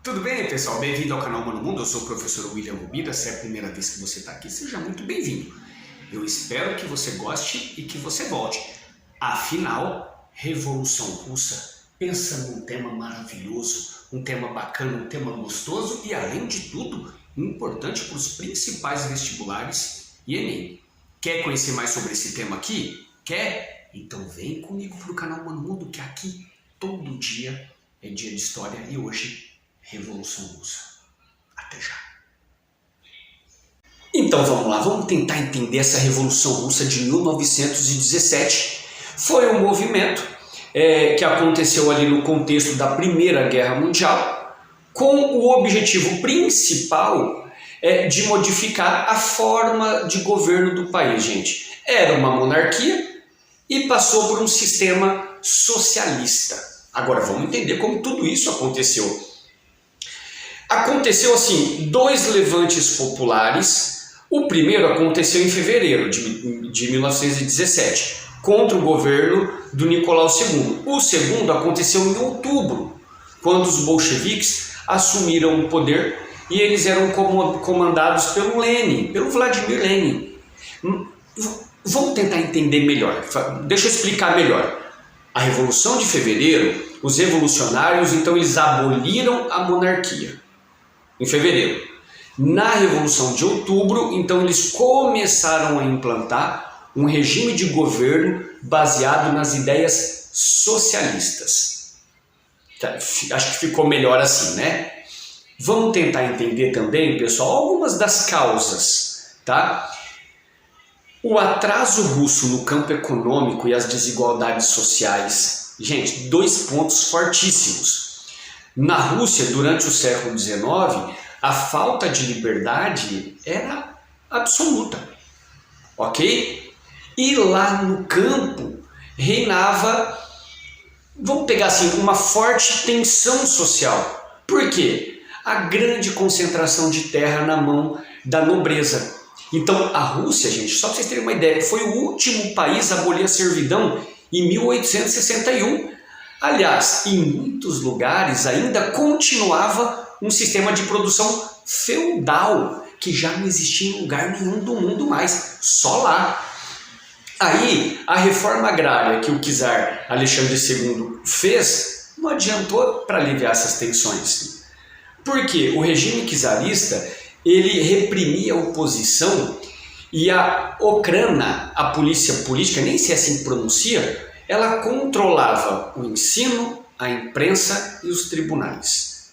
Tudo bem, pessoal? Bem-vindo ao canal Mano Mundo. Eu sou o professor William Rubida. Se é a primeira vez que você está aqui, seja muito bem-vindo. Eu espero que você goste e que você volte. Afinal, Revolução Russa pensa num tema maravilhoso, um tema bacana, um tema gostoso e, além de tudo, importante para os principais vestibulares e Enem. Quer conhecer mais sobre esse tema aqui? Quer? Então vem comigo para o canal Mano Mundo, que aqui todo dia é dia de história e hoje Revolução Russa. Até já. Então vamos lá, vamos tentar entender essa Revolução Russa de 1917. Foi um movimento que aconteceu ali no contexto da Primeira Guerra Mundial, com o objetivo principal de modificar a forma de governo do país, gente. Era uma monarquia e passou por um sistema socialista. Agora vamos entender como tudo isso aconteceu. Aconteceu assim, dois levantes populares. O primeiro aconteceu em fevereiro de 1917, contra o governo do Nicolau II. O segundo aconteceu em outubro, quando os bolcheviques assumiram o poder e eles eram comandados pelo Lenin, pelo Vladimir Lenin. Vamos tentar entender melhor, deixa eu explicar melhor. A Revolução de Fevereiro, os revolucionários, então eles aboliram a monarquia. Em fevereiro. Na Revolução de Outubro, então eles começaram a implantar um regime de governo baseado nas ideias socialistas. Acho que ficou melhor assim, né? Vamos tentar entender também, pessoal, algumas das causas, tá? O atraso russo no campo econômico e as desigualdades sociais. Gente, dois pontos fortíssimos. Na Rússia, durante o século XIX, a falta de liberdade era absoluta, ok? E lá no campo reinava, vamos pegar assim, uma forte tensão social. Por quê? A grande concentração de terra na mão da nobreza. Então a Rússia, gente, só para vocês terem uma ideia, foi o último país a abolir a servidão em 1861. Aliás, em muitos lugares ainda continuava um sistema de produção feudal, que já não existia em lugar nenhum do mundo mais, só lá. Aí, a reforma agrária que o czar Alexandre II fez não adiantou para aliviar essas tensões. Porque o regime czarista, ele reprimia a oposição e a Okhrana, a polícia política, nem sei assim que pronuncia, ela controlava o ensino, a imprensa e os tribunais.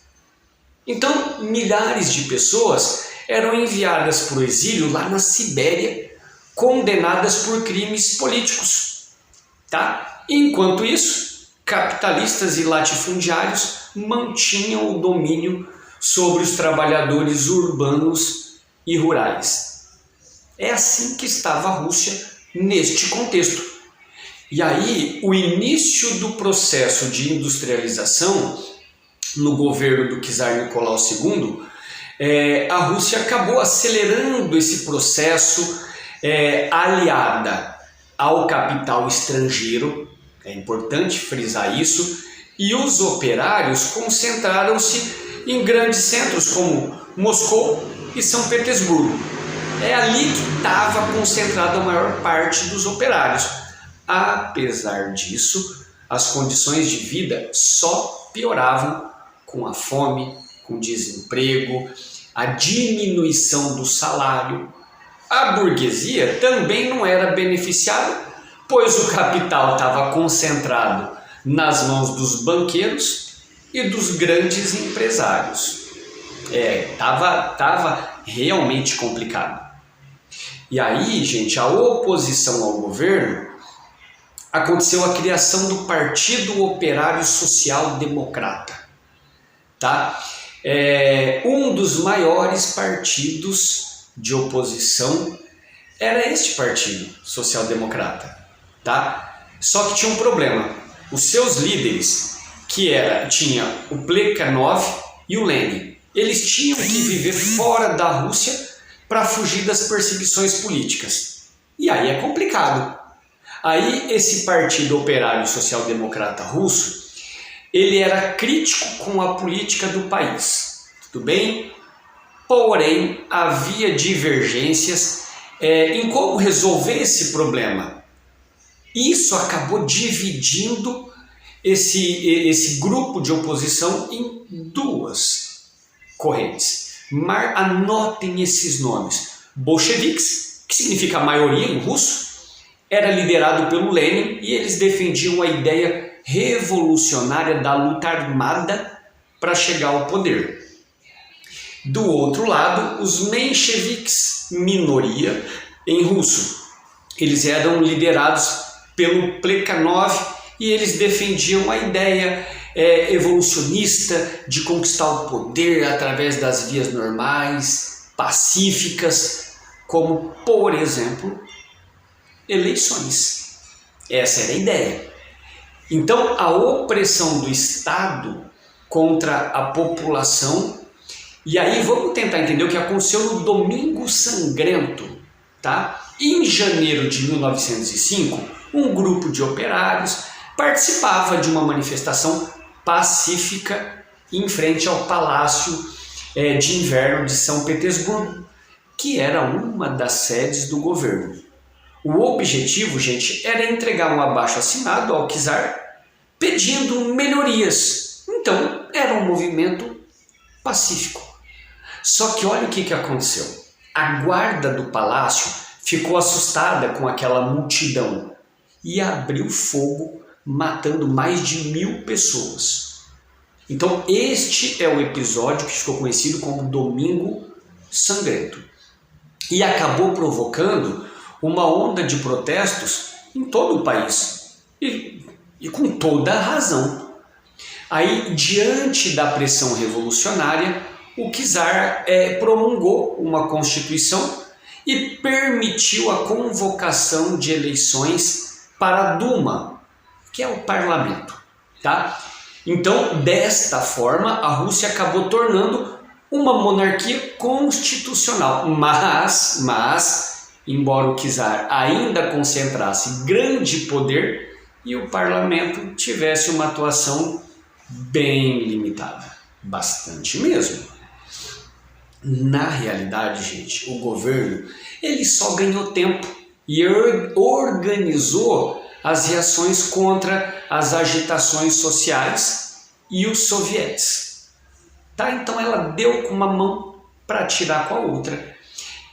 Então, milhares de pessoas eram enviadas para o exílio lá na Sibéria, condenadas por crimes políticos. Tá? Enquanto isso, capitalistas e latifundiários mantinham o domínio sobre os trabalhadores urbanos e rurais. É assim que estava a Rússia neste contexto. E aí, o início do processo de industrialização no governo do czar Nicolau II, a Rússia acabou acelerando esse processo aliada ao capital estrangeiro, é importante frisar isso, e os operários concentraram-se em grandes centros como Moscou e São Petersburgo. É ali que estava concentrada a maior parte dos operários. Apesar disso, as condições de vida só pioravam com a fome, com o desemprego, a diminuição do salário. A burguesia também não era beneficiada, pois o capital estava concentrado nas mãos dos banqueiros e dos grandes empresários. Tava realmente complicado. E aí, gente, a oposição ao governo, aconteceu a criação do Partido Operário Social Democrata. Tá? Um dos maiores partidos de oposição era este Partido Social Democrata. Tá? Só que tinha um problema. Os seus líderes, tinha o Plekhanov e o Lenin, eles tinham que viver fora da Rússia para fugir das perseguições políticas. E aí é complicado. Aí esse Partido Operário Social Democrata Russo ele era crítico com a política do país, tudo bem? Porém, havia divergências em como resolver esse problema. Isso acabou dividindo esse grupo de oposição em duas correntes. Anotem esses nomes. Bolcheviques, que significa maioria em russo, era liderado pelo Lenin e eles defendiam a ideia revolucionária da luta armada para chegar ao poder. Do outro lado, os mencheviques, minoria em russo. Eles eram liderados pelo Plekhanov e eles defendiam a ideia evolucionista de conquistar o poder através das vias normais, pacíficas, como, por exemplo, eleições. Essa era a ideia. Então, a opressão do Estado contra a população. E aí vamos tentar entender o que aconteceu no Domingo Sangrento, tá? Em janeiro de 1905, um grupo de operários participava de uma manifestação pacífica em frente ao Palácio de Inverno de São Petersburgo, que era uma das sedes do governo. O objetivo, gente, era entregar um abaixo-assinado ao czar pedindo melhorias. Então, era um movimento pacífico. Só que olha o que aconteceu. A guarda do palácio ficou assustada com aquela multidão e abriu fogo, matando mais de 1000 pessoas. Então este é o episódio que ficou conhecido como Domingo Sangrento. E acabou provocando uma onda de protestos em todo o país. E com toda a razão. Aí, diante da pressão revolucionária, o czar promulgou uma constituição e permitiu a convocação de eleições para a Duma, que é o parlamento, tá? Então, desta forma, a Rússia acabou tornando uma monarquia constitucional, mas embora o czar ainda concentrasse grande poder e o parlamento tivesse uma atuação bem limitada, bastante mesmo. Na realidade, gente, o governo ele só ganhou tempo e organizou as reações contra as agitações sociais e os sovietes. Tá? Então ela deu com uma mão para tirar com a outra.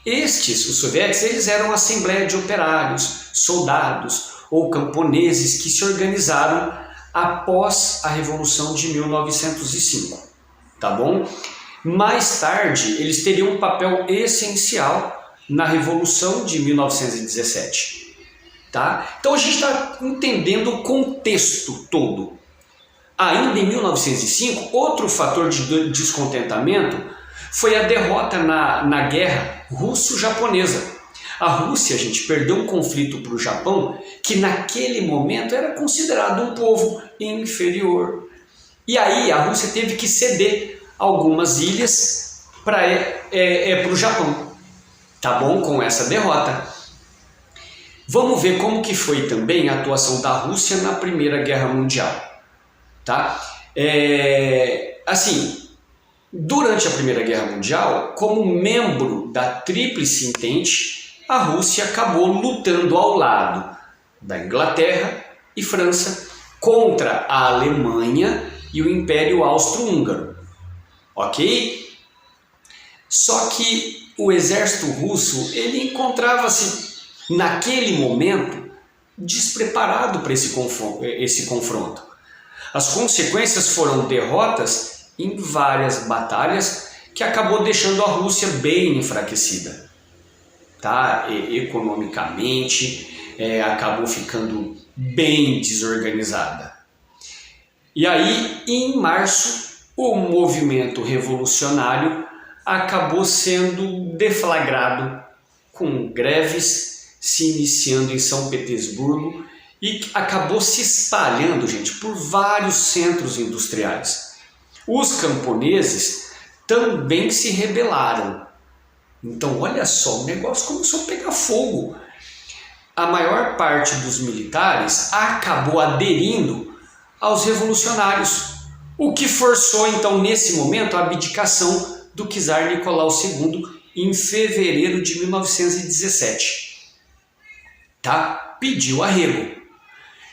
Os sovietes, eles eram assembleia de operários, soldados ou camponeses que se organizaram após a Revolução de 1905, tá bom? Mais tarde, eles teriam um papel essencial na Revolução de 1917, tá? Então a gente está entendendo o contexto todo. Ainda em 1905, outro fator de descontentamento foi a derrota na guerra russo-japonesa. A Rússia, gente, perdeu um conflito para o Japão que naquele momento era considerado um povo inferior. E aí a Rússia teve que ceder algumas ilhas para o Japão, tá bom? Com essa derrota. Vamos ver como que foi também a atuação da Rússia na Primeira Guerra Mundial, tá? Durante a Primeira Guerra Mundial, como membro da Tríplice Entente, a Rússia acabou lutando ao lado da Inglaterra e França contra a Alemanha e o Império Austro-Húngaro, ok? Só que o exército russo ele encontrava-se naquele momento despreparado para esse confronto. As consequências foram derrotas em várias batalhas que acabou deixando a Rússia bem enfraquecida. Tá? Economicamente, acabou ficando bem desorganizada. E aí, em março, o movimento revolucionário acabou sendo deflagrado com greves se iniciando em São Petersburgo e acabou se espalhando, gente, por vários centros industriais. Os camponeses também se rebelaram. Então, olha só, o negócio começou a pegar fogo. A maior parte dos militares acabou aderindo aos revolucionários, o que forçou então nesse momento a abdicação do czar Nicolau II em fevereiro de 1917. Tá? Pediu arrego.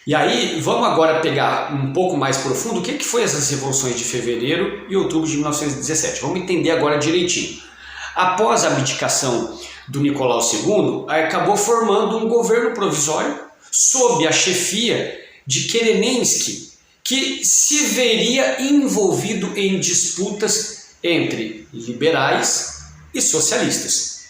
E aí, vamos agora pegar um pouco mais profundo o que foi essas revoluções de fevereiro e outubro de 1917. Vamos entender agora direitinho. Após a abdicação do Nicolau II, acabou formando um governo provisório sob a chefia de Kerenensky, que se veria envolvido em disputas entre liberais e socialistas.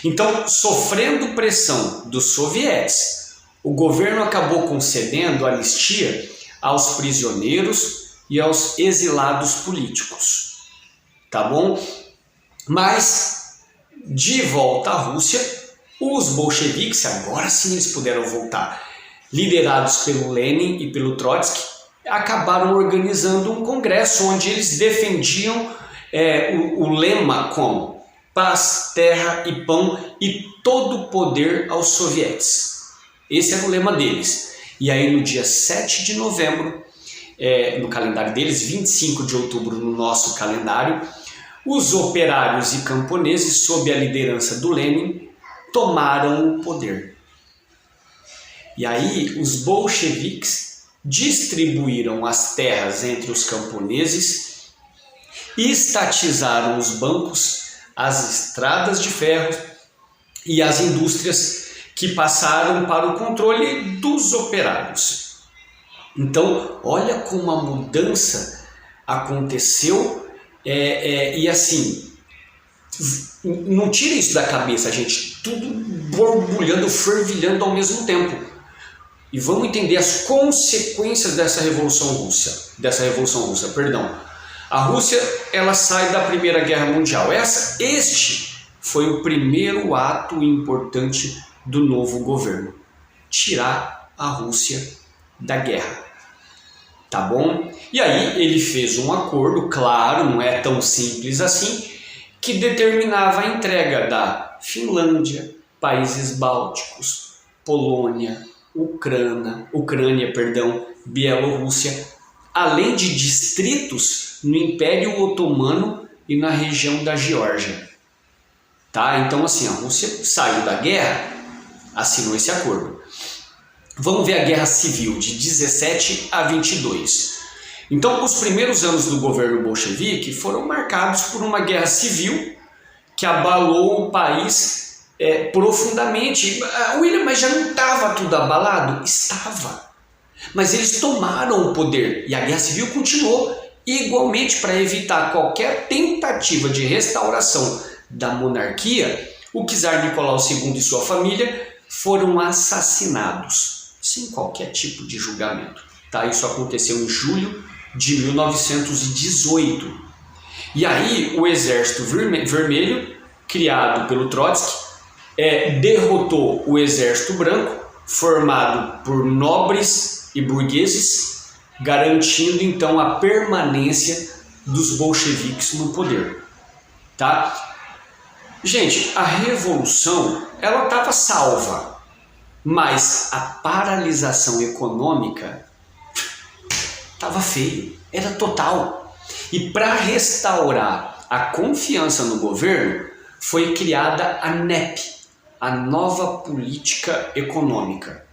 Então, sofrendo pressão dos sovietes, o governo acabou concedendo anistia aos prisioneiros e aos exilados políticos. Tá bom? Mas, de volta à Rússia, os bolcheviques, agora sim eles puderam voltar, liderados pelo Lenin e pelo Trotsky, acabaram organizando um congresso onde eles defendiam o lema como paz, terra e pão e todo o poder aos sovietes. Esse era o lema deles. E aí no dia 7 de novembro, no calendário deles, 25 de outubro no nosso calendário, os operários e camponeses, sob a liderança do Lenin, tomaram o poder. E aí os bolcheviques distribuíram as terras entre os camponeses, estatizaram os bancos, as estradas de ferro e as indústrias que passaram para o controle dos operários. Então, olha como a mudança aconteceu e assim, não tira isso da cabeça, gente, tudo borbulhando, fervilhando ao mesmo tempo. E vamos entender as consequências dessa Revolução Russa, perdão. A Rússia, ela sai da Primeira Guerra Mundial. Este foi o primeiro ato importante do novo governo: tirar a Rússia da guerra. Tá bom? E aí ele fez um acordo, claro, não é tão simples assim, que determinava a entrega da Finlândia, países bálticos, Polônia, Ucrânia, Bielorrússia, além de distritos no Império Otomano e na região da Geórgia. Tá? Então assim, a Rússia saiu da guerra, assinou esse acordo. Vamos ver a Guerra Civil de 17 a 22. Então, os primeiros anos do governo bolchevique foram marcados por uma guerra civil que abalou o país profundamente. William, mas já não estava tudo abalado? Estava. Mas eles tomaram o poder e a guerra civil continuou. Igualmente, para evitar qualquer tentativa de restauração da monarquia, o czar Nicolau II e sua família foram assassinados, sem qualquer tipo de julgamento. Tá? Isso aconteceu em julho de 1918. E aí o Exército Vermelho, criado pelo Trotsky, derrotou o Exército Branco, formado por nobres e burgueses, garantindo então a permanência dos bolcheviques no poder. Tá? Gente, a revolução ela estava salva, mas a paralisação econômica estava feio, era total. E para restaurar a confiança no governo, foi criada a NEP, a Nova Política Econômica,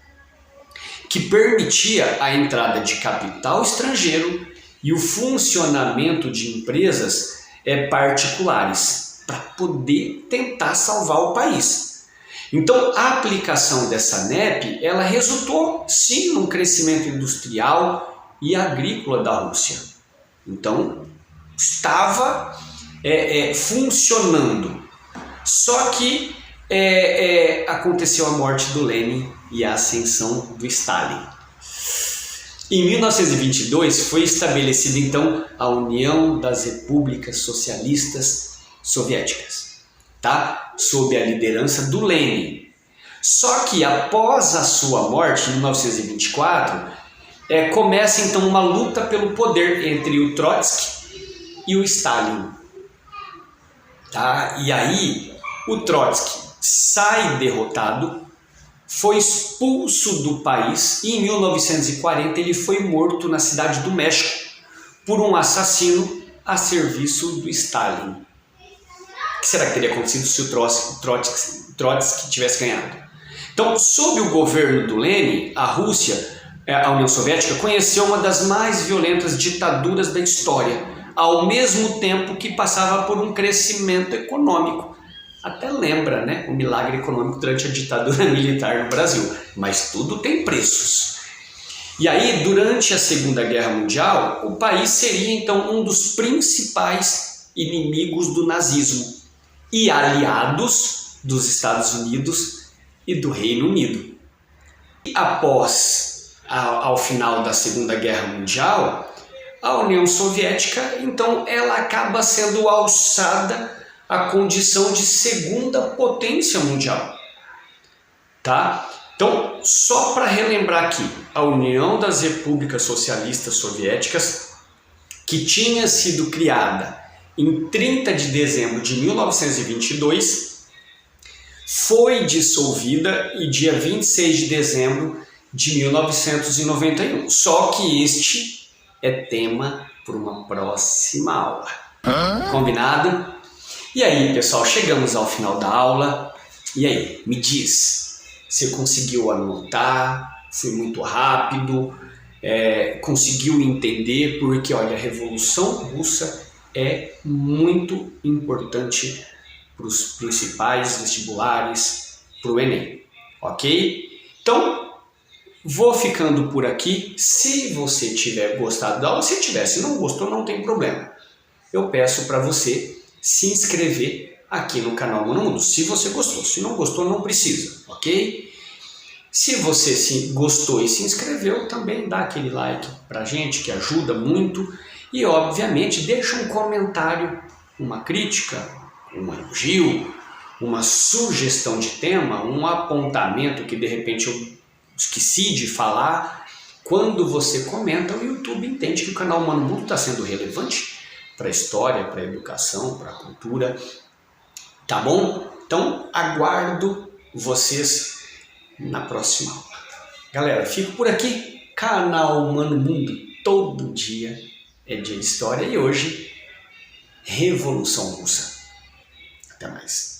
que permitia a entrada de capital estrangeiro e o funcionamento de empresas particulares, para poder tentar salvar o país. Então, a aplicação dessa NEP, ela resultou, sim, num crescimento industrial e agrícola da Rússia. Então, estava funcionando. Só que aconteceu a morte do Lenin e a ascensão do Stalin. Em 1922, foi estabelecida, então, a União das Repúblicas Socialistas Soviéticas, tá? Sob a liderança do Lenin. Só que após a sua morte, em 1924, começa então uma luta pelo poder entre o Trotsky e o Stalin. Tá? E aí o Trotsky sai derrotado, foi expulso do país e em 1940 ele foi morto na cidade do México por um assassino a serviço do Stalin. O que será que teria acontecido se o Trotsky tivesse ganhado? Então, sob o governo do Lenin, a Rússia, a União Soviética, conheceu uma das mais violentas ditaduras da história, ao mesmo tempo que passava por um crescimento econômico. Até lembra, né, o milagre econômico durante a ditadura militar no Brasil, mas tudo tem preços. E aí, durante a Segunda Guerra Mundial, o país seria então um dos principais inimigos do nazismo e aliados dos Estados Unidos e do Reino Unido. E após, ao final da Segunda Guerra Mundial, a União Soviética, então, ela acaba sendo alçada à condição de segunda potência mundial, tá? Então, só para relembrar aqui, a União das Repúblicas Socialistas Soviéticas, que tinha sido criada em 30 de dezembro de 1922, foi dissolvida em dia 26 de dezembro de 1991. Só que este é tema para uma próxima aula. Combinado? E aí, pessoal, chegamos ao final da aula. E aí, me diz, você conseguiu anotar? Foi muito rápido? Conseguiu entender? Porque, olha, a Revolução Russa é muito importante para os principais vestibulares, para o Enem, ok? Então, vou ficando por aqui. Se você tiver gostado da aula, se não gostou, não tem problema. Eu peço para você se inscrever aqui no canal Mano Mundo, se você gostou. Se não gostou, não precisa, ok? Se você gostou e se inscreveu, também dá aquele like pra gente, que ajuda muito. E, obviamente, deixa um comentário, uma crítica, um elogio, uma sugestão de tema, um apontamento que, de repente, eu esqueci de falar. Quando você comenta, o YouTube entende que o canal Mano Mundo está sendo relevante para a história, para a educação, para a cultura. Tá bom? Então, aguardo vocês na próxima aula. Galera, fico por aqui. Canal Mano Mundo, todo dia é dia de história e hoje, Revolução Russa. Até mais.